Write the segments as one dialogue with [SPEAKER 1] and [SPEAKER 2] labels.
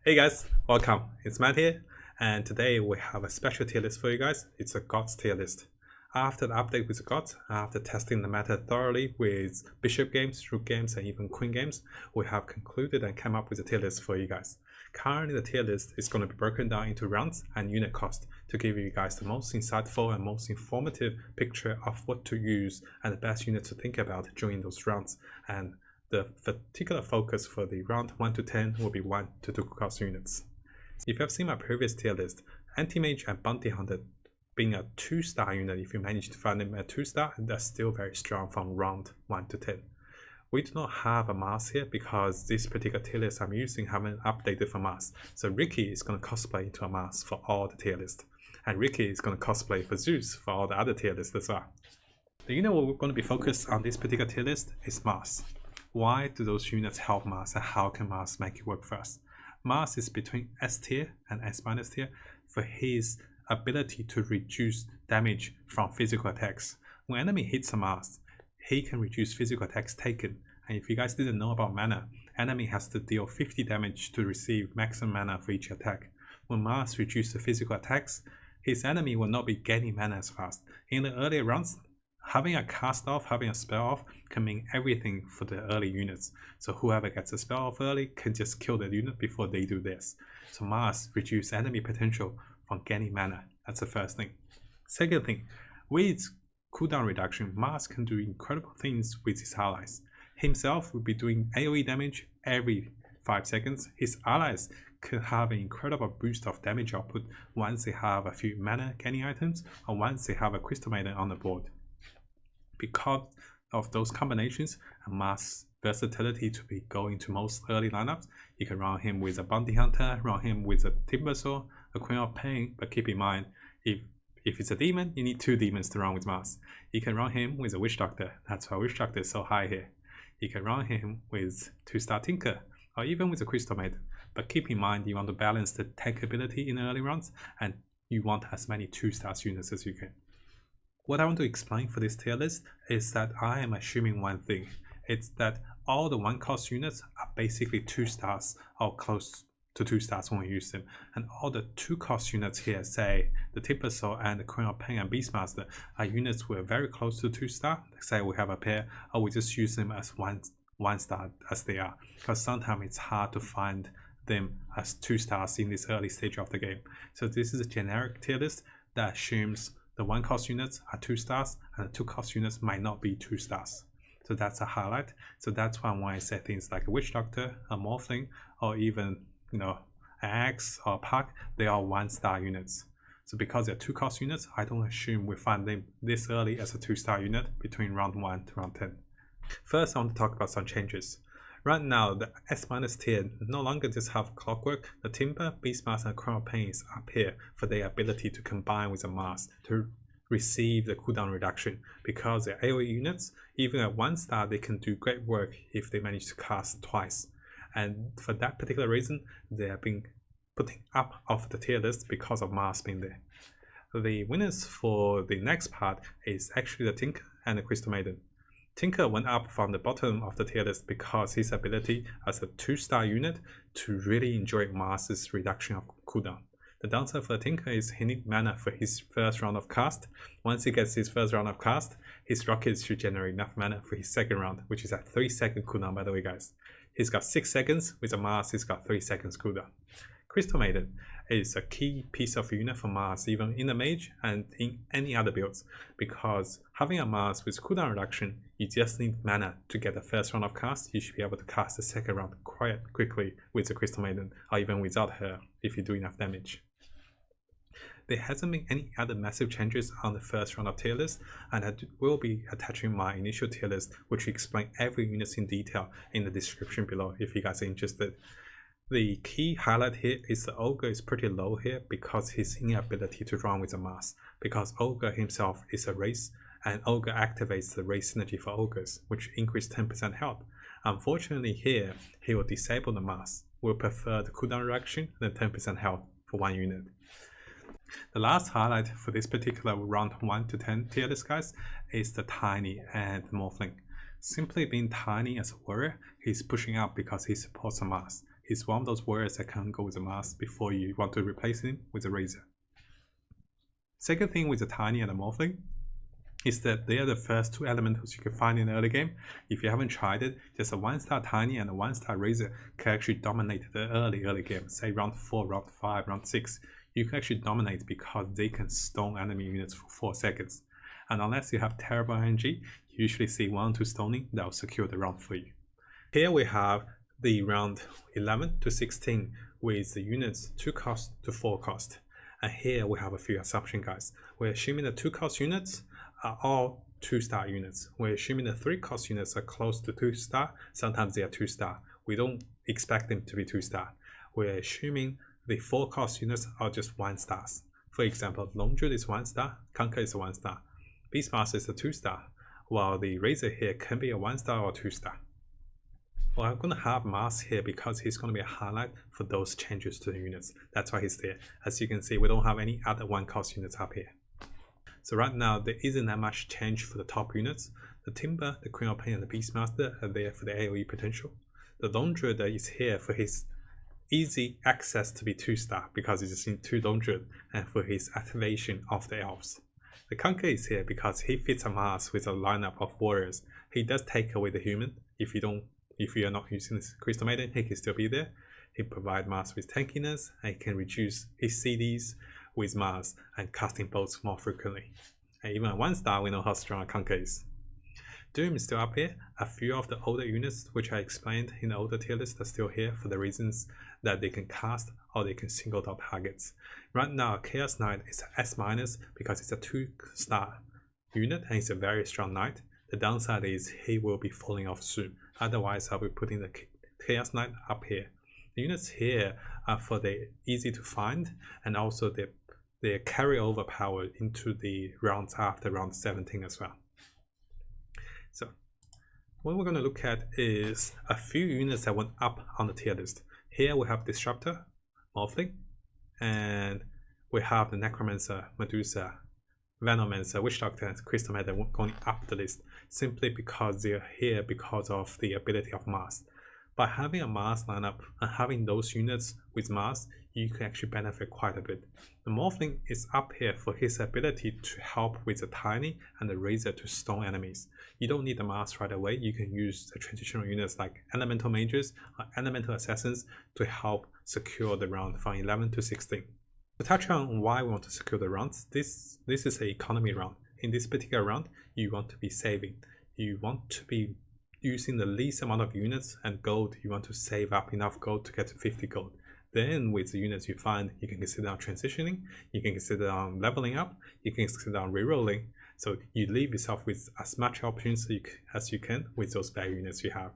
[SPEAKER 1] Hey guys, welcome. It's Matt here, and today we have a special tier list for you guys. It's a Gods tier list. After the update with the Gods, after testing the meta thoroughly with Bishop games, Rook games, and even Queen games, we have concluded and come up with a tier list for you guys. Currently, the tier list is going to be broken down into rounds and unit cost to give you guys the most insightful and most informative picture of what to use and the best unit to think about during those rounds. And the particular focus for the round 1 to 10 will be 1 to 2 cost units. If you have seen my previous tier list, Anti-Mage and Bounty Hunter being a 2-star unit, if you manage to find them at 2-star, they're still very strong from round 1 to 10. We do not have a mask here because this particular tier list I'm using haven't updated for mask. So Ricky is going to cosplay into a mask for all the tier list. And Ricky is going to cosplay for Zeus for all the other tier lists as well. The unit we're going to be focused on this particular tier list is Mars. Why do those units help Mars and how can Mars make it work for us? Mars is between S tier and S- tier for his ability to reduce damage from physical attacks. When enemy hits a Mars, he can reduce physical attacks taken. And if you guys didn't know about mana, enemy has to deal 50 damage to receive maximum mana for each attack. When Mars reduces the physical attacks, his enemy will not be gaining mana as fast. In the earlier rounds, having a cast off, having a spell off can mean everything for the early units. So whoever gets a spell off early can just kill the unit before they do this. So Mars reduces enemy potential from gaining mana. That's the first thing. Second thing, with cooldown reduction, Mars can do incredible things with his allies. Himself will be doing AoE damage every 5 seconds. His allies can have an incredible boost of damage output once they have a few mana gaining items or once they have a Crystal Maiden on the board. Because of those combinations and Mars' versatility to be going to most early lineups, you can run him with a Bounty Hunter, run him with a Timbersaw, a Queen of Pain, but keep in mind, if it's a demon, you need 2 demons to run with Mars. You can run him with a Witch Doctor, that's why Witch Doctor is so high here. You can run him with 2-star Tinker, or even with a Crystal Maiden, but keep in mind you want to balance the tank ability in the early rounds, and you want as many 2-star units as you can. What I want to explain for this tier list is that I am assuming one thing. It's that all the 1-cost units are basically 2 stars or close to 2 stars when we use them. And all the 2-cost units here, say the Timbersaw and the Queen of Pain and Beastmaster, are units who are very close to 2-star. Say we have a pair, or we just use them as 1 star as they are. Because sometimes it's hard to find them as 2 stars in this early stage of the game. So this is a generic tier list that assumes the 1-cost units are 2 stars and the 2-cost units might not be 2 stars. So that's a highlight. So that's why when I say things like a Witch Doctor, a Morphling, or even an Axe or a Puck, they are 1-star units. So because they're 2-cost units, I don't assume we find them this early as a 2-star unit between round 1 to round 10. First, I want to talk about some changes. Right now, the S- tier no longer just have Clockwork. The Timber, Beastmaster, and Crown of Pain is up here for their ability to combine with the Mars to receive the cooldown reduction. Because they're AoE units, even at 1 star, they can do great work if they manage to cast twice. And for that particular reason, they have been putting up off the tier list because of Mars being there. The winners for the next part is actually the Tinker and the Crystal Maiden. Tinker went up from the bottom of the tier list because his ability as a 2-star unit to really enjoy Mars' reduction of cooldown. The downside for the Tinker is he needs mana for his first round of cast. Once he gets his first round of cast, his rockets should generate enough mana for his second round, which is a 3-second cooldown by the way guys. He's got 6 seconds, with a Mars he's got 3 seconds cooldown. Crystal Maiden is a key piece of unit for Mars even in the Mage and in any other builds, because having a Mars with cooldown reduction, you just need mana to get the first round of cast. You should be able to cast the second round quite quickly with the Crystal Maiden, or even without her if you do enough damage. There hasn't been any other massive changes on the first round of tier list, and I will be attaching my initial tier list, which will explain every unit in detail in the description below if you guys are interested. The key highlight here is the Ogre is pretty low here because his inability to run with a Mars, because Ogre himself is a race, and Ogre activates the race synergy for Ogres, which increase 10% health. Unfortunately here, he will disable the Mars. We'll prefer the cooldown reduction than 10% health for 1 unit. The last highlight for this particular round 1 to 10 tier list guys is the Tiny and Morphling. Simply being tiny as a warrior, he's pushing up because he supports a Mars. He's one of those warriors that can go with a mask before you want to replace him with a razor. Second thing with the Tiny and the Morphling is that they are the first two elementals you can find in the early game. If you haven't tried it, just a 1-star Tiny and a 1-star Razor can actually dominate the early game, say round 4, round 5, round 6. You can actually dominate because they can stone enemy units for 4 seconds. And unless you have terrible RNG, you usually see 1 or 2 stoning that will secure the round for you. Here we have the round 11 to 16 with the units 2 cost to 4 cost. And here we have a few assumptions, guys. We're assuming the 2 cost units are all 2-star units. We're assuming the 3 cost units are close to 2-star. Sometimes they are 2-star. We don't expect them to be 2-star. We're assuming the 4 cost units are just 1-stars. For example, Lone Druid is 1-star, Conquer is a 1-star, Beastmaster is a 2-star, while the Razor here can be a 1-star or 2-star. Well, I'm going to have Mars here because he's going to be a highlight for those changes to the units. That's why he's there. As you can see, we don't have any other 1-cost units up here. So right now, there isn't that much change for the top units. The Timber, the Queen of Pain, and the Beastmaster are there for the AoE potential. The Lone Druid is here for his easy access to be 2-star because he just needs 2 Lone Druid and for his activation of the Elves. The Conquer is here because he fits a Mars with a lineup of warriors. He does take away the human. If you are not using this Crystal Maiden, he can still be there. He provides Mars with tankiness and he can reduce his CDs with Mars and casting bolts more frequently. And even at 1-star, we know how strong a Conquer is. Doom is still up here. A few of the older units, which I explained in the older tier list, are still here for the reasons that they can cast or they can single out targets. Right now, Chaos Knight is an S- because it's a 2-star unit and it's a very strong knight. The downside is he will be falling off soon. Otherwise, I'll be putting the Chaos Knight up here. The units here are for the easy to find and also their carryover power into the rounds after round 17 as well. So what we're going to look at is a few units that went up on the tier list. Here we have Disruptor, Morphling, and we have the Necromancer, Medusa, Venomancer, Witch Doctor, and Crystal Maiden going up the list simply because they're here because of the ability of Mars. By having a Mars lineup and having those units with Mars, you can actually benefit quite a bit. The Morphling is up here for his ability to help with the Tiny and the Razor to stone enemies. You don't need the Mars right away. You can use the traditional units like Elemental Mages or Elemental Assassins to help secure the round from 11 to 16. To touch on why we want to secure the rounds, this is an economy round. In this particular round, you want to be saving. You want to be using the least amount of units and gold. You want to save up enough gold to get to 50 gold. Then with the units you find, you can consider on transitioning, you can consider on leveling up, you can consider on rerolling. So you leave yourself with as much options as you can with those value units you have.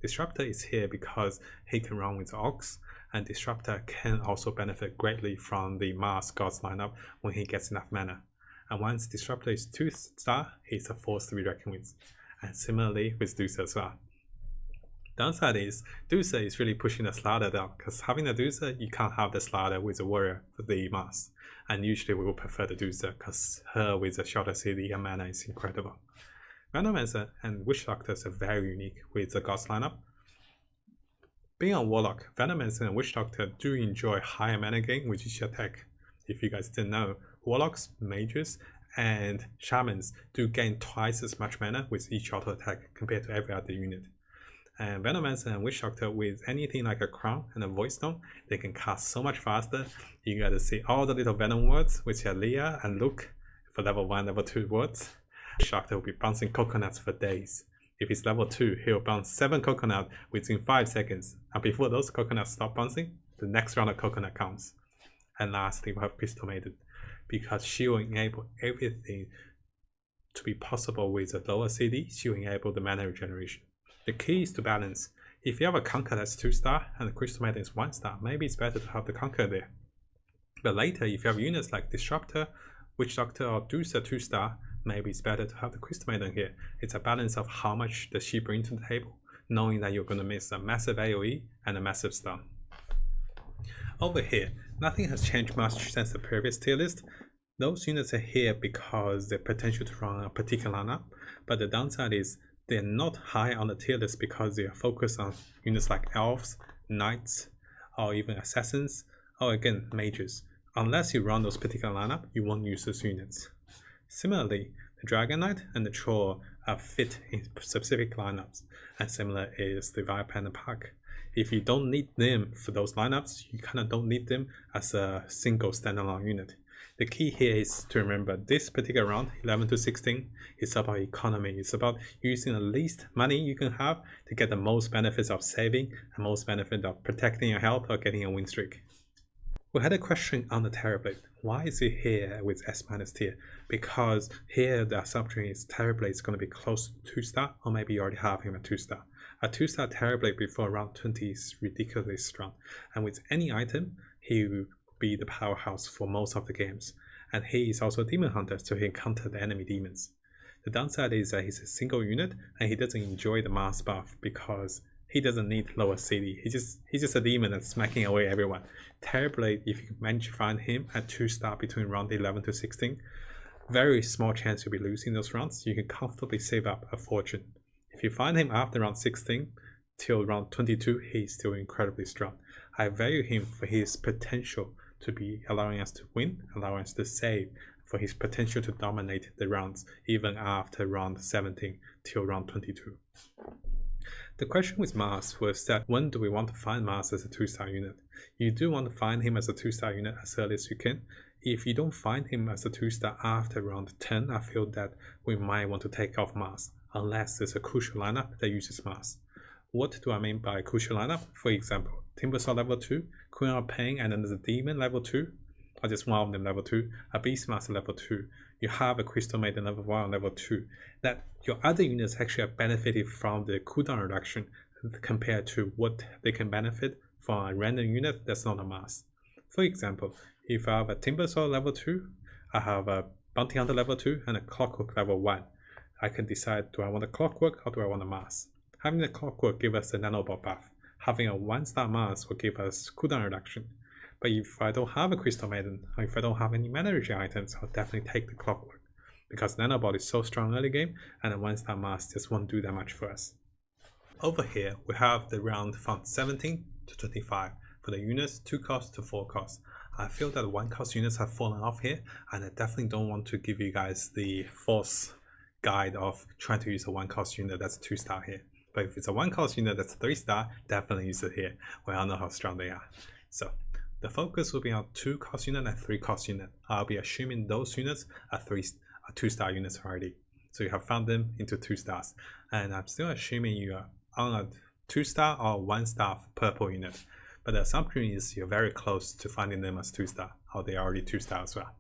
[SPEAKER 1] Disruptor is here because he can run with the Ox, and Disruptor can also benefit greatly from the Mars Gods lineup when he gets enough mana. And once Disruptor is 2-star, he's a force to be reckoned with. And similarly with Zeus as well. Downside is Dusa is really pushing the Slaughter down because having the Dusa, you can't have the Slaughter with the Warrior for the Mars. And usually we will prefer the Dusa because her with the shorter CD and mana is incredible. Venomancer and Witch Doctors are very unique with the Gods lineup. Being a Warlock, Venomancer and Witch Doctor do enjoy higher mana gain with each attack. If you guys didn't know, Warlocks, Mages, and Shamans do gain twice as much mana with each auto attack compared to every other unit. And Venomancer and Witch Doctor with anything like a Crown and a Void Stone, they can cast so much faster. You gotta see all the little Venom words, which are Leah and Luke for level 1, level 2 words. Witch Doctor will be bouncing coconuts for days. If he's level 2, he'll bounce 7 coconuts within 5 seconds. And before those coconuts stop bouncing, the next round of coconut comes. And lastly, we have Crystal Maiden, because she will enable everything to be possible with a lower CD. She will enable the mana regeneration. The key is to balance. If you have a Conquer that's 2-star and the Crystal Maiden is 1-star, maybe it's better to have the Conquer there. But later, if you have units like Disruptor, Witch Doctor, or Dusa 2-star, maybe it's better to have the Crystal Maiden here. It's a balance of how much does she bring to the table, knowing that you're going to miss a massive AoE and a massive stun. Over here, nothing has changed much since the previous tier list. Those units are here because they're potential to run a particular lineup, but the downside is they're not high on the tier list because they are focused on units like Elves, knights, or even assassins, or again mages. Unless you run those particular lineup, you won't use those units. Similarly, the Dragon Knight and the Troll are fit in specific lineups, and similar is the Viper and the Puck. If you don't need them for those lineups, you kind of don't need them as a single standalone unit. The key here is to remember this particular round, 11 to 16, is about economy. It's about using the least money you can have to get the most benefits of saving and most benefit of protecting your health or getting a win streak. We had a question on the Terrorblade. Why is it here with S- tier? Because here the assumption is Terrorblade is going to be close to 2-star, or maybe you already have him at 2-star. A 2-star Terrorblade before round 20 is ridiculously strong, and with any item, he will be the powerhouse for most of the games. And he is also a demon hunter, so he can counter the enemy demons. The downside is that he's a single unit, and he doesn't enjoy the mass buff because he doesn't need lower CD. He's just a demon that's smacking away everyone. Terrorblade, if you manage to find him at 2-star between round 11 to 16, very small chance you'll be losing those rounds. You can comfortably save up a fortune. If you find him after round 16 till round 22, he's still incredibly strong. I value him for his potential to be allowing us to win, allowing us to save, for his potential to dominate the rounds even after round 17 till round 22. The question with Mars was that when do we want to find Mars as a 2-star unit? You do want to find him as a 2-star unit as early as you can. If you don't find him as a 2-star after round 10, I feel that we might want to take off Mars, unless there's a crucial lineup that uses Mars. What do I mean by crucial lineup? For example, Timbersaw level 2, Queen of Pain, and then there's a Demon level 2, or just one of them level 2, a Beastmaster level 2, you have a Crystal Maiden level 1 and level 2, that your other units actually are benefited from the cooldown reduction compared to what they can benefit from a random unit that's not a mass. For example, if I have a Timbersaw level 2, I have a Bounty Hunter level 2, and a Clockwork level 1. I can decide, do I want a Clockwork or do I want a mass? Having the Clockwork give us a nanobot buff. Having a 1-star mass will give us cooldown reduction. But if I don't have a Crystal Maiden, or if I don't have any mana regen items, I'll definitely take the Clockwork, because nanobot is so strong early game, and a 1-star mass just won't do that much for us. Over here, we have the round from 17 to 25 for the units 2 cost to 4 cost. I feel that 1 cost units have fallen off here, and I definitely don't want to give you guys the false guide of trying to use a 1 cost unit that's 2-star here. But if it's a 1 cost unit that's 3-star, definitely use it here. We all know how strong they are. So the focus will be on 2 cost unit and 3 cost unit. I'll be assuming those units are 2-star units already. So you have found them into 2 stars. And I'm still assuming you are on a 2-star or 1-star purple unit. But the assumption is you're very close to finding them as 2-star, or they are already 2-star as well.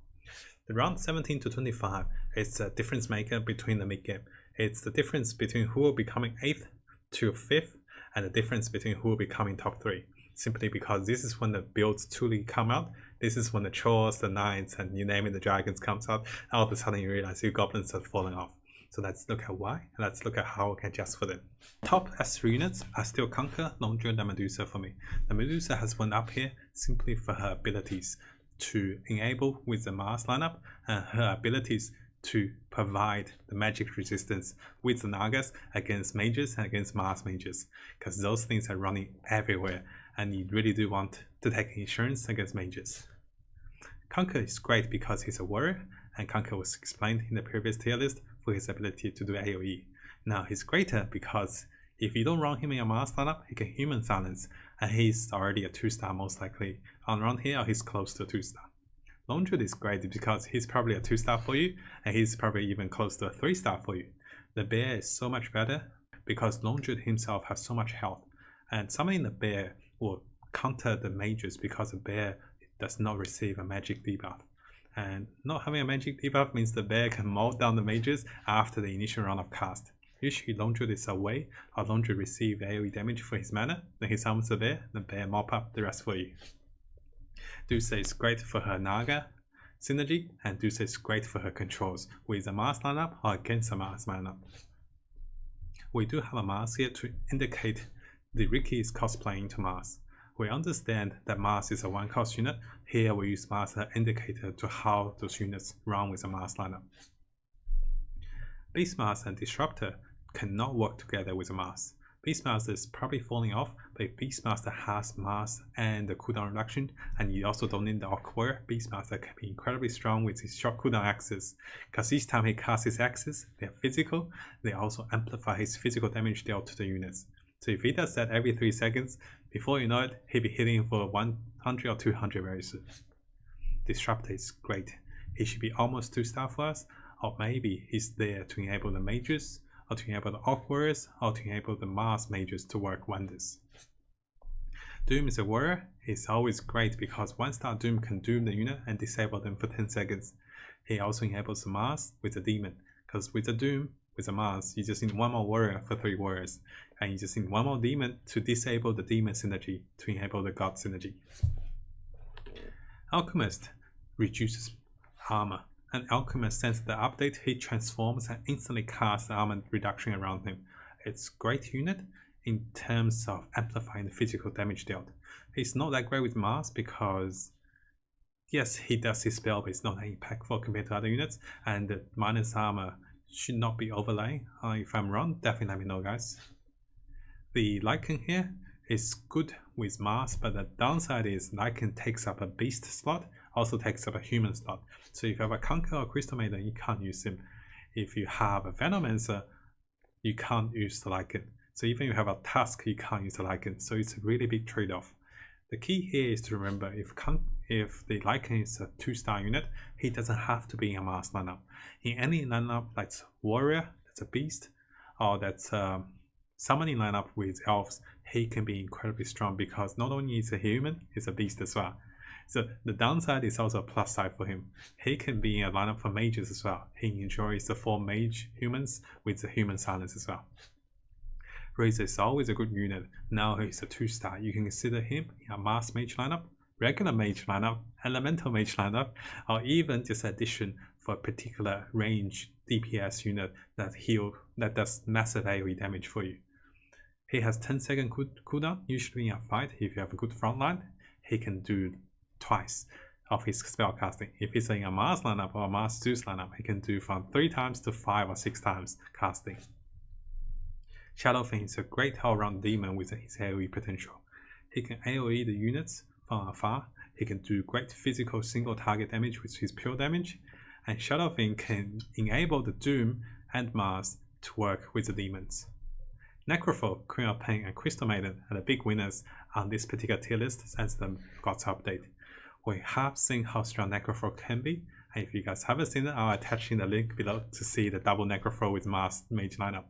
[SPEAKER 1] The round 17 to 25 is a difference maker between the mid game. It's the difference between who will be coming 8th to 5th, and the difference between who will be coming top 3. Simply because this is when the builds truly come out. This is when the trolls, the knights, and you name it, the dragons comes out. All of a sudden you realize your goblins are falling off. So let's look at why, and let's look at how we can adjust for them. Top S3 units are still Conquer, Lone Druid, and Medusa for me. The Medusa has went up here simply for her abilities to enable with the Mars lineup, and her abilities to provide the magic resistance with the Nagas against mages and against Mars mages, because those things are running everywhere, and you really do want to take insurance against mages. Conquer is great because he's a warrior, and Conquer was explained in the previous tier list for his ability to do AoE. Now he's greater because if you don't run him in your Mars lineup, he can human silence, and he's already a 2-star most likely on round here, or he's close to a 2-star. Lone Druid is great because he's probably a 2-star for you, and he's probably even close to a 3-star for you. The bear is so much better because Lone Druid himself has so much health, and summoning the bear will counter the mages because the bear does not receive a magic debuff. And not having a magic debuff means the bear can mow down the mages after the initial round of cast. Usually Lone Druid is away, or Lone Druid receive AoE damage for his mana, then he summons the bear mop up the rest for you. Dusa is great for her Naga synergy, and Dusa is great for her controls with a Mars lineup or against a Mars lineup. We do have a Mars here to indicate the Ricky is cosplaying to Mars. We understand that Mars is a 1-cost unit. Here we use Mars as an indicator to how those units run with a Mars lineup. Beastmaster and Disruptor cannot work together with a Mars. Beastmaster is probably falling off, but but Beastmaster has mass and the cooldown reduction, and you also don't need the Orc Warrior. Beastmaster can be incredibly strong with his short cooldown axes, because each time he casts his axes, they're physical, they also amplify his physical damage dealt to the units. So if he does that every 3 seconds, before you know it, he'll be hitting for 100 or 200 very soon. Disruptor is great. He should be almost 2-star for us, or maybe he's there to enable the mages, or to enable the Orc Warriors, or to enable the Mars mages to work wonders. Doom is a warrior. He's always great because 1-star Doom can doom the unit and disable them for 10 seconds. He also enables the Mars with the demon, because with the Doom, with the Mars, you just need 1 more warrior for 3 warriors, and you just need 1 more demon to disable the demon synergy to enable the god synergy. Alchemist reduces armor. And Alchemist, since the update, he transforms and instantly casts the armor reduction around him. It's a great unit in terms of amplifying the physical damage dealt. He's not that great with Mars because, yes, he does his spell, but it's not that impactful compared to other units, and the minus armor should not be overlaying. If I'm wrong, definitely let me know, guys. The Lycan here is good with Mars, but the downside is Lycan takes up a beast slot, also takes up a human slot. So if you have a Conqueror or Crystal Maiden, you can't use him. If you have a Venomancer, you can't use the Lycan. So even if you have a Tusk, you can't use the Lycan. So it's a really big trade-off. The key here is to remember, if the Lycan is a 2-star unit, he doesn't have to be in a Mars lineup. In any lineup that's Warrior, that's a Beast, or that's summoning lineup with Elves, he can be incredibly strong because not only is a human, he's a Beast as well. So the downside is also a plus side for him. He can be in a lineup for mages as well. He enjoys the 4 mage humans with the human silence as well. Razor is always a good unit. Now he's a 2-star. You can consider him in a Mars mage lineup, regular mage lineup, elemental mage lineup, or even just addition for a particular range DPS unit that does massive AoE damage for you. He has 10-second cooldown, usually in a fight. If you have a good front line, he can do twice of his spell casting. If he's in a Mars lineup or a Mars Zeus lineup, he can do from 3 times to 5 or 6 times casting. Shadowfiend is a great all-round demon with his AoE potential. He can AoE the units from afar, he can do great physical single target damage with his pure damage, and Shadowfiend can enable the Doom and Mars to work with the demons. Necrophore, Queen of Pain, and Crystal Maiden are the big winners on this particular tier list since the Gods update. We have seen how strong Necrophore can be, and if you guys haven't seen it, I'll attach in the link below to see the double Necrophore with Mars mage lineup.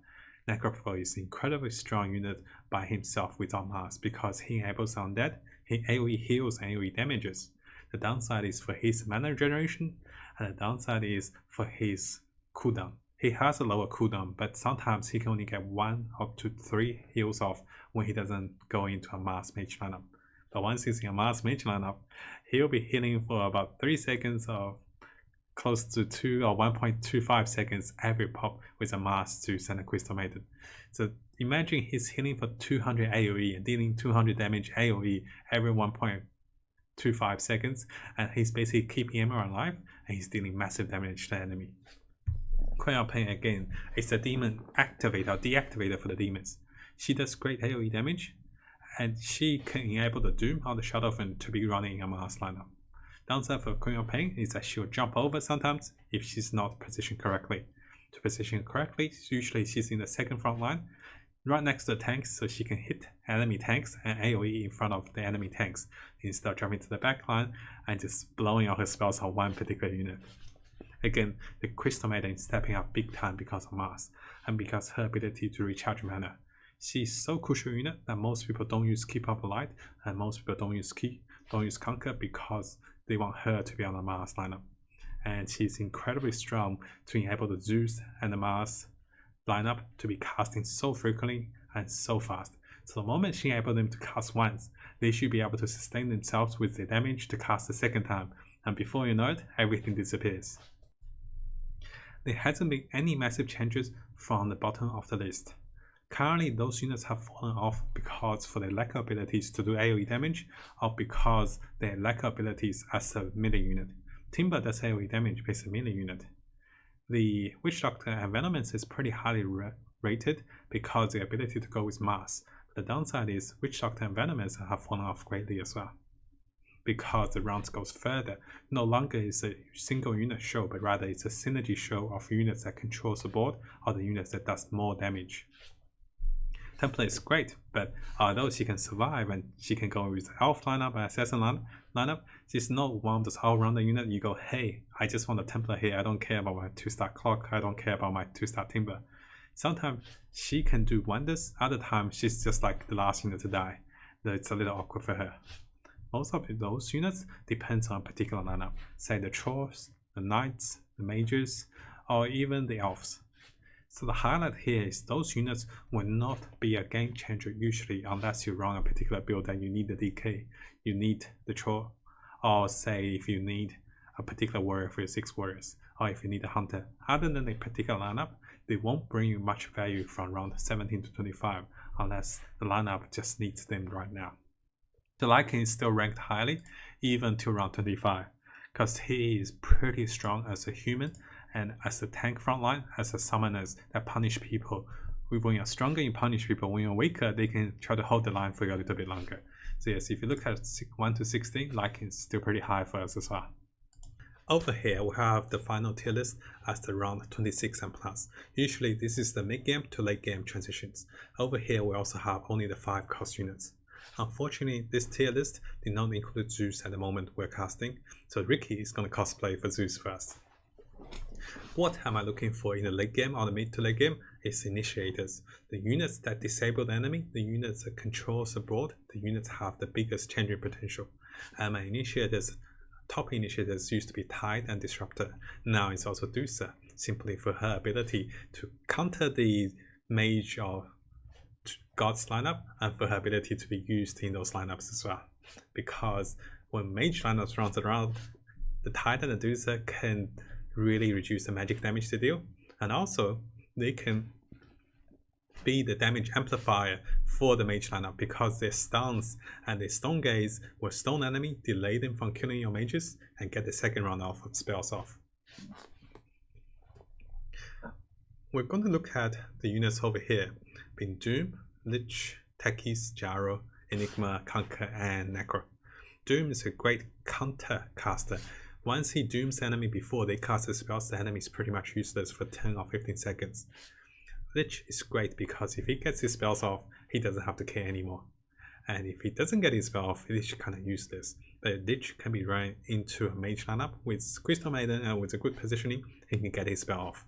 [SPEAKER 1] Necrophore is an incredibly strong unit by himself without Mars because he enables undead, he AoE heals and AoE damages. The downside is for his mana generation, and the downside is for his cooldown. He has a lower cooldown, but sometimes he can only get 1 up to 3 heals off when he doesn't go into a Mars mage lineup. But once he's in a Mars mage lineup, he'll be healing for about 3 seconds or close to 2 or 1.25 seconds every pop with a Mars Zeus and a Crystal Maiden. So imagine he's healing for 200 AoE and dealing 200 damage AoE every 1.25 seconds, and he's basically keeping everyone alive, and he's dealing massive damage to the enemy. Queen of Pain again is a demon activator or deactivator for the demons. She does great AoE damage, and she can enable the Doom or the Shadowfiend to be running in a Mars lineup. Downside for Queen of Pain is that she'll jump over sometimes if she's not positioned correctly. To position correctly, usually she's in the second front line, right next to the tanks, so she can hit enemy tanks and AoE in front of the enemy tanks instead of jumping to the back line and just blowing out her spells on one particular unit. Again, the Crystal Maiden is stepping up big time because of Mars and because her ability to recharge mana. She's so crucial unit that most people don't use Keep Up Light and most people don't use Conquer because they want her to be on the Mars lineup. And she's incredibly strong to enable the Zeus and the Mars lineup to be casting so frequently and so fast. So the moment she enables them to cast once, they should be able to sustain themselves with the damage to cast the second time, and before you know it, everything disappears. There hasn't been any massive changes from the bottom of the list. Currently, those units have fallen off because for their lack of abilities to do AoE damage, or because they lack abilities as a melee unit. Timber does AoE damage as a melee unit. The Witch Doctor and Venomancer is pretty highly rated because the ability to go with Mars, The downside is Witch Doctor and Venomous have fallen off greatly as well, because the rounds goes further. No longer is a single unit show, but rather it's a synergy show of units that controls the board or the units that does more damage. Templar is great, but although she can survive and she can go with Elf lineup and Assassin lineup, she's not one of those all-rounder unit you go, hey, I just want a Templar here, I don't care about my 2-star Clock, I don't care about my 2-star Timber. Sometimes she can do wonders, other times she's just like the last unit to die. It's a little awkward for her. Most of those units depends on a particular lineup, say the Trolls, the Knights, the Mages, or even the Elves. So the highlight here is those units will not be a game changer usually unless you run a particular build that you need the DK, you need the Troll, or say if you need a particular warrior for your 6 warriors, or if you need a hunter. Other than a particular lineup, they won't bring you much value from round 17 to 25 unless the lineup just needs them right now. The Lycan is still ranked highly even to round 25 because he is pretty strong as a human and as a tank frontline, as a summoners that punish people. When you're stronger, you punish people. When you're weaker, they can try to hold the line for you a little bit longer. So yes, if you look at 1 to 16, Lycan is still pretty high for us as well. Over here, we have the final tier list as the round 26 and plus. Usually, this is the mid-game to late-game transitions. Over here, we also have only the 5 cost units. Unfortunately, this tier list did not include Zeus at the moment we're casting, so Ricky is going to cosplay for Zeus first. What am I looking for in the late game or the mid to late game is initiators. The units that disable the enemy, the units that controls the board, the units have the biggest changing potential. And my initiators, top initiators used to be Tide and Disruptor. Now it's also Dusa, simply for her ability to counter the Mage or Gods lineup and for her ability to be used in those lineups as well. Because when Mage lineups runs around, the Tide and the Dusa can really reduce the magic damage they deal, and also they can be the damage amplifier for the mage lineup because their stuns and their stone gaze will stone enemy, delay them from killing your mages, and get the second round of spells off. We're going to look at the units over here, being Doom, Lich, Techies, Gyro, Enigma, Conquer, and Necro. Doom is a great counter caster. Once he dooms the enemy before they cast the spells, the enemy is pretty much useless for 10 or 15 seconds. Lich is great because if he gets his spells off, he doesn't have to care anymore. And if he doesn't get his spell off, Lich is kind of useless. But Lich can be run into a mage lineup with Crystal Maiden and with a good positioning, he can get his spell off.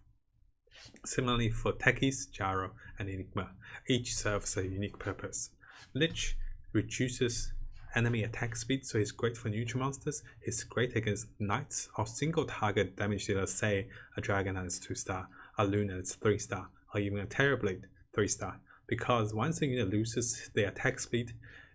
[SPEAKER 1] Similarly for Techies, Gyro, and Enigma, each serves a unique purpose. Lich reduces enemy attack speed, so he's great for neutral monsters. He's great against knights or single target damage dealers, say a dragon that's 2-star, a Luna that's 3-star, or even a Terrorblade 3-star. Because once a unit loses their attack speed,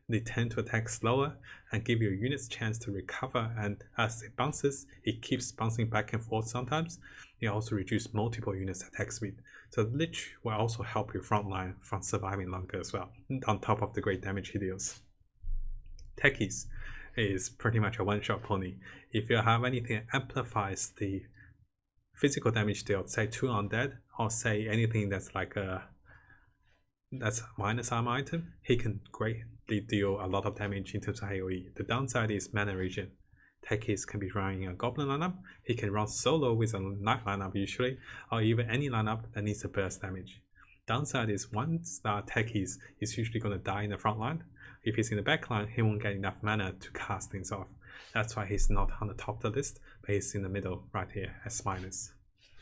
[SPEAKER 1] they tend to attack slower and give your units chance to recover, and as it bounces, it keeps bouncing back and forth sometimes. It also reduces multiple units attack speed. So Lich will also help your frontline from surviving longer as well, on top of the great damage he deals. Techies is pretty much a one-shot pony. If you have anything that amplifies the physical damage dealt, say 2 undead, or say anything that's like that's minus armor item, he can greatly deal a lot of damage in terms of AoE. The downside is mana regen. Techies can be running a goblin lineup, he can run solo with a knight lineup usually, or even any lineup that needs a burst damage. Downside is 1-star Techies is usually going to die in the front line. If he's in the back line, he won't get enough mana to cast things off. That's why he's not on the top of the list, but he's in the middle right here as minus.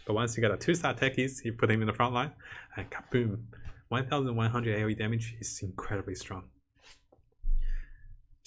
[SPEAKER 1] But once you get a 2-star Techies, you put him in the front line, and kaboom! 1100 AoE damage is incredibly strong.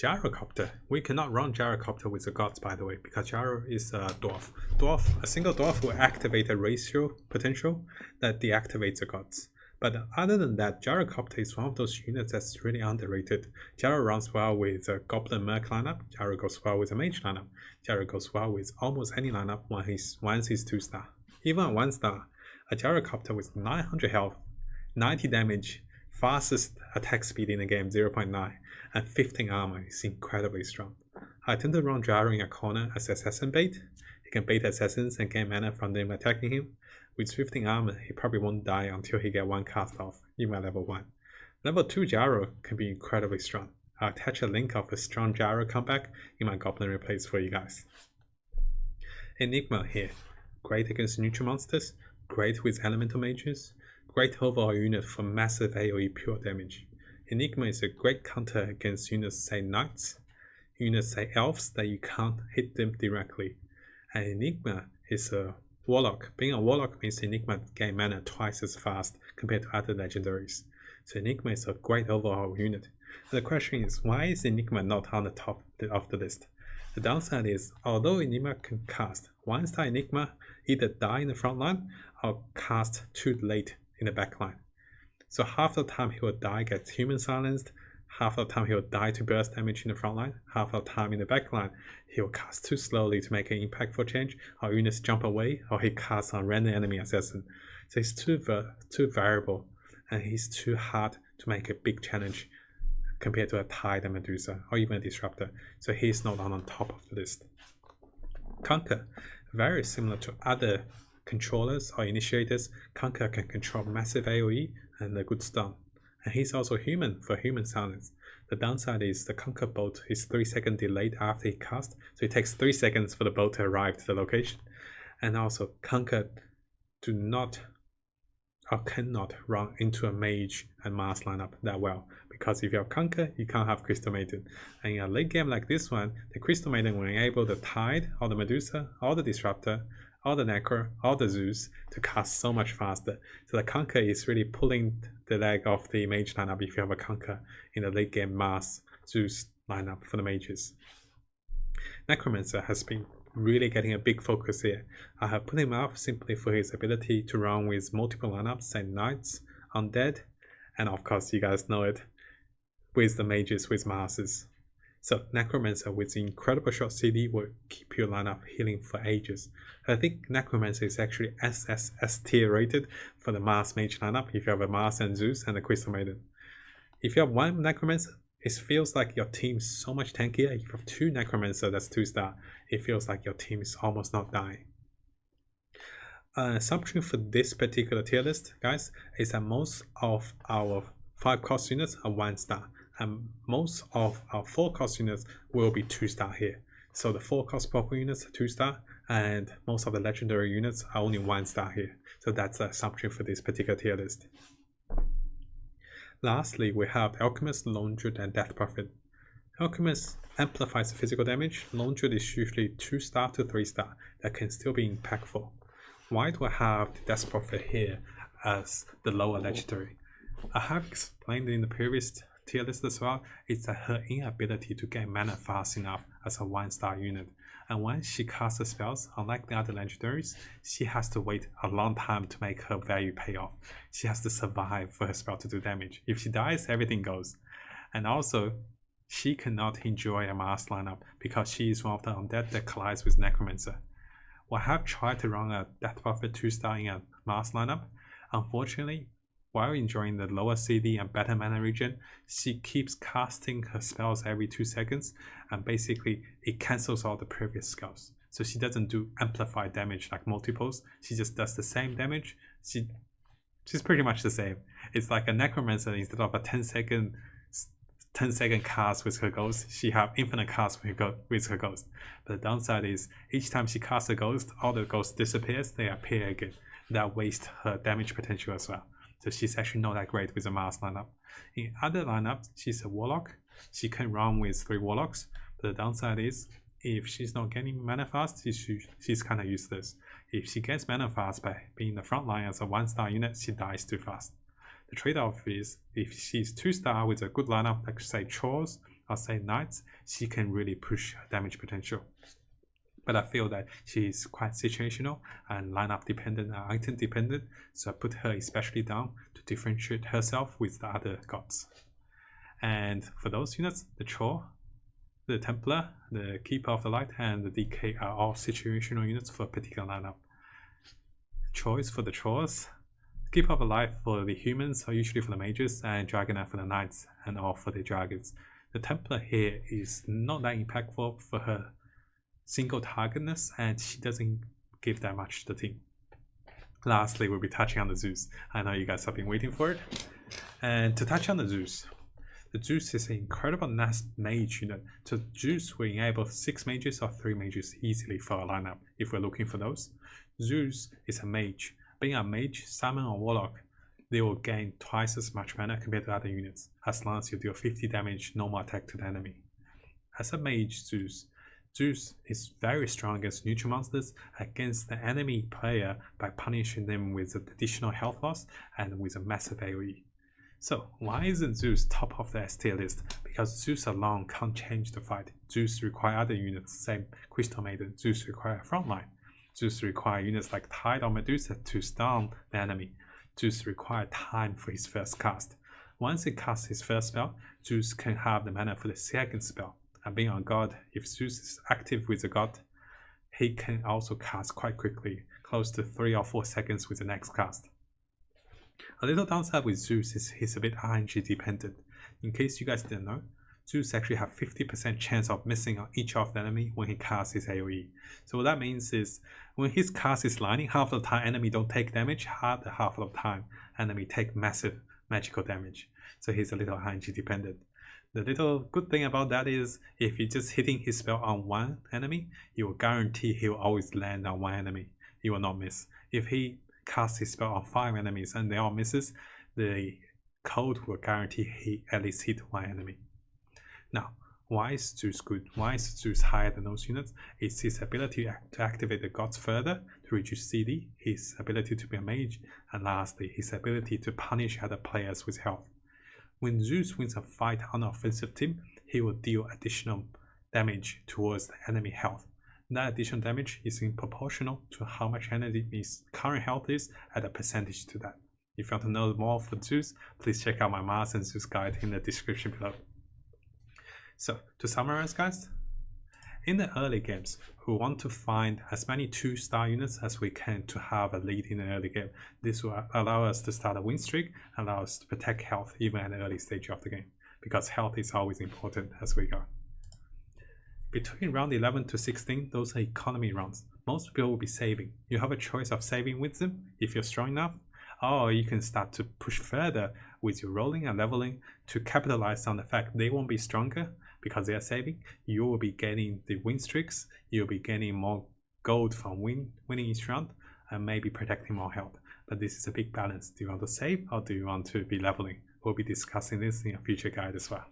[SPEAKER 1] Gyrocopter. We cannot run Gyrocopter with the gods, by the way, because Gyro is a dwarf. A single dwarf will activate a ratio potential that deactivates the gods. But other than that, Gyrocopter is one of those units that's really underrated. Gyro runs well with a Goblin Merc lineup, Gyro goes well with a Mage lineup, Gyro goes well with almost any lineup once he's 2-star. Even at 1-star, a Gyrocopter with 900 health, 90 damage, fastest attack speed in the game 0.9, and 15 armor is incredibly strong. I tend to run Gyro in a corner as assassin bait. He can bait assassins and gain mana from them attacking him. With 15 armor, he probably won't die until he gets 1 cast off, even at level 1. Level 2 Gyro can be incredibly strong. I'll attach a link of a strong Gyro comeback in my Goblin replays for you guys. Enigma here, great against neutral monsters, great with elemental mages, great overall unit for massive AoE pure damage. Enigma is a great counter against units say knights, units say elves that you can't hit them directly. And Enigma is a warlock. Being a warlock means Enigma gain mana twice as fast compared to other legendaries. So Enigma is a great overall unit. And the question is, why is Enigma not on the top of the list? The downside is, although Enigma can cast, one-star Enigma either die in the front line or cast too late in the back line. So half the time he will die gets human silenced, half the time he will die to burst damage in the front line, half the time in the back line he will cast too slowly to make an impactful change, or units jump away, or he casts on random enemy assassin. So he's too variable, and he's too hard to make a big challenge compared to a Tide and Medusa, or even a Disruptor, so he's not on top of the list. Conquer, very similar to other controllers or initiators, Conquer can control massive AoE and a good stun. And he's also human for human silence. The downside is the Conquer bolt is 3 seconds delayed after he casts, so it takes 3 seconds for the bolt to arrive to the location. And also Conquer do not or cannot run into a mage and Mars lineup that well, because if you have Conquer, you can't have Crystal Maiden. And in a late game like this one, the Crystal Maiden will enable the Tide, or the Medusa, or the Disruptor, or the Necro, or the Zeus to cast so much faster. So the Conquer is really pulling the leg off the mage lineup if you have a Conquer in the late game Mars Zeus lineup for the mages. Necromancer has been really getting a big focus here. I have put him up simply for his ability to run with multiple lineups and knights, undead, and of course you guys know it, with the mages with Marses. So Necromancer with the incredible short CD will keep your lineup healing for ages. I think Necromancer is actually S tier rated for the Mars mage lineup if you have a Mars and Zeus and a Crystal Maiden. If you have one Necromancer, it feels like your team is so much tankier. If you have two Necromancer that's 2-star, it feels like your team is almost not dying. Assumption for this particular tier list, guys, is that most of our 5-cost units are 1-star, and most of our 4-cost units will be 2-star here. So the 4-cost purple units are 2-star, and most of the legendary units are only 1-star here. So that's the assumption for this particular tier list. Lastly, we have Alchemist, Lone Druid, and Death Prophet. Alchemist amplifies physical damage. Lone Druid is usually 2-star to 3-star that can still be impactful. Why do I have the Death Prophet here as the lower legendary? I have explained in the previous tier list as well, it's her inability to get mana fast enough as a 1-star unit. And when she casts her spells, unlike the other legendaries, she has to wait a long time to make her value pay off. She has to survive for her spell to do damage. If she dies, everything goes. And also, she cannot enjoy a Mars lineup because she is one of the undead that collides with Necromancer. Well, I have tried to run a Death Prophet 2-star in a Mars lineup. Unfortunately, while enjoying the lower CD and better mana regen, she keeps casting her spells every 2 seconds, and basically it cancels all the previous spells. So she doesn't do amplified damage like multiples, she just does the same damage. She's pretty much the same. It's like a Necromancer. Instead of a 10 second cast with her ghost, she have infinite cast with her ghost. But the downside is each time she casts a ghost, all the ghosts disappears, they appear again. That wastes her damage potential as well. So she's actually not that great with a Mars lineup. In other lineups, she's a Warlock. She can run with 3 Warlocks, but the downside is if she's not getting mana fast, she's kind of useless. If she gets mana fast by being in the front line as a 1-star unit, she dies too fast. The trade-off is if she's 2-star with a good lineup, like say Trolls or say Knights, she can really push her damage potential. But I feel that she's quite situational and lineup dependent and item dependent, so I put her especially down to differentiate herself with the other gods. And for those units, the Troll, the Templar, the Keeper of the Light, and the DK are all situational units for a particular lineup. Choice for the Trolls, Keeper of the Light for the humans, or usually for the mages, and Dragonite for the knights, and all for the dragons. The Templar here is not that impactful for her single targetness, and she doesn't give that much to the team. Lastly, we'll be touching on the Zeus. I know you guys have been waiting for it. And to touch on the Zeus is an incredible nice mage unit. So Zeus will enable 6 mages or 3 mages easily for a lineup if we're looking for those. Zeus is a mage. Being a mage, summon or warlock, they will gain twice as much mana compared to other units, as long as you deal 50 damage normal attack to the enemy. As a mage Zeus is very strong against neutral monsters, against the enemy player by punishing them with additional health loss and with a massive AoE. So why isn't Zeus top of the S tier list? Because Zeus alone can't change the fight. Zeus require other units, same Crystal Maiden. Zeus require frontline. Zeus require units like Tide or Medusa to stun the enemy. Zeus require time for his first cast. Once he casts his first spell, Zeus can have the mana for the second spell. And being a god, if Zeus is active with a god, he can also cast quite quickly, close to 3 or 4 seconds with the next cast. A little downside with Zeus is he's a bit RNG dependent. In case you guys didn't know, Zeus actually have 50% chance of missing on each of the enemy when he casts his AoE. So what that means is when his cast is lining, half of the time enemy don't take damage, half of the time enemy take massive magical damage. So he's a little RNG dependent. The little good thing about that is if you're just hitting his spell on one enemy, you will guarantee he will always land on one enemy. He will not miss. If he casts his spell on 5 enemies and they all misses, the code will guarantee he at least hit one enemy. Now, why is Zeus good? Why is Zeus higher than those units? It's his ability to activate the gods further, to reduce CD, his ability to be a mage, and lastly, his ability to punish other players with health. When Zeus wins a fight on an offensive team, he will deal additional damage towards the enemy health. That additional damage is in proportional to how much enemy's current health is at a percentage to that. If you want to know more for Zeus, please check out my Mars and Zeus guide in the description below. So, to summarize guys, in the early games, we want to find as many 2-star units as we can to have a lead in the early game. This will allow us to start a win streak, allow us to protect health even at the early stage of the game, because health is always important as we go. Between round 11 to 16, those are economy rounds. Most people will be saving. You have a choice of saving with them if you're strong enough, or you can start to push further with your rolling and leveling to capitalize on the fact they won't be stronger because they are saving. You will be getting the win streaks, you'll be getting more gold from winning each round, and maybe protecting more health. But this is a big balance. Do you want to save or do you want to be leveling? We'll be discussing this in a future guide as well.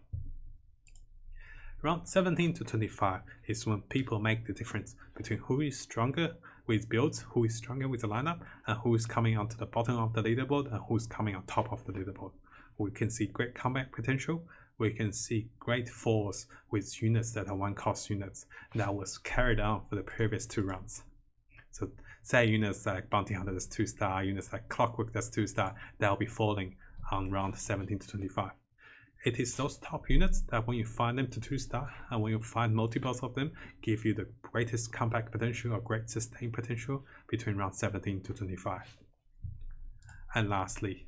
[SPEAKER 1] Round 17 to 25 is when people make the difference between who is stronger with builds, who is stronger with the lineup, and who is coming onto the bottom of the leaderboard and who is coming on top of the leaderboard. We can see great comeback potential. We can see great falls with units that are 1-cost units that was carried on for the previous 2 rounds. So say units like Bounty Hunter that's 2-star, units like Clockwork that's 2-star, they'll be falling on round 17 to 25. It is those top units that when you find them to 2-star and when you find multiples of them, give you the greatest comeback potential or great sustain potential between round 17 to 25. And lastly,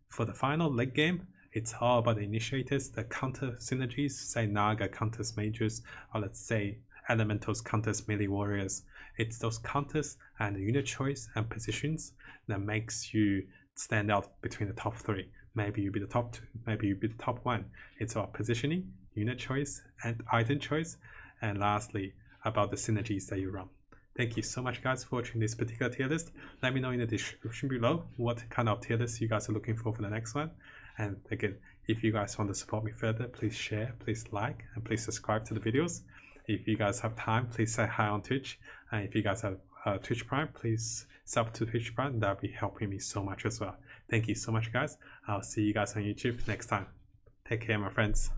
[SPEAKER 1] for the final late game, it's all about the initiators, the counter synergies, say Naga counters mages, or let's say Elementals counters melee warriors. It's those counters and the unit choice and positions that makes you stand out between the top 3. Maybe you be the top 2, maybe you be the top 1. It's about positioning, unit choice, and item choice, and lastly, about the synergies that you run. Thank you so much guys for watching this particular tier list. Let me know in the description below what kind of tier list you guys are looking for the next one. And again, if you guys want to support me further, please share, please like, and please subscribe to the videos. If you guys have time, please say hi on Twitch. And if you guys have Twitch Prime, please sub to Twitch Prime. That'll be helping me so much as well. Thank you so much guys. I'll see you guys on YouTube next time. Take care my friends.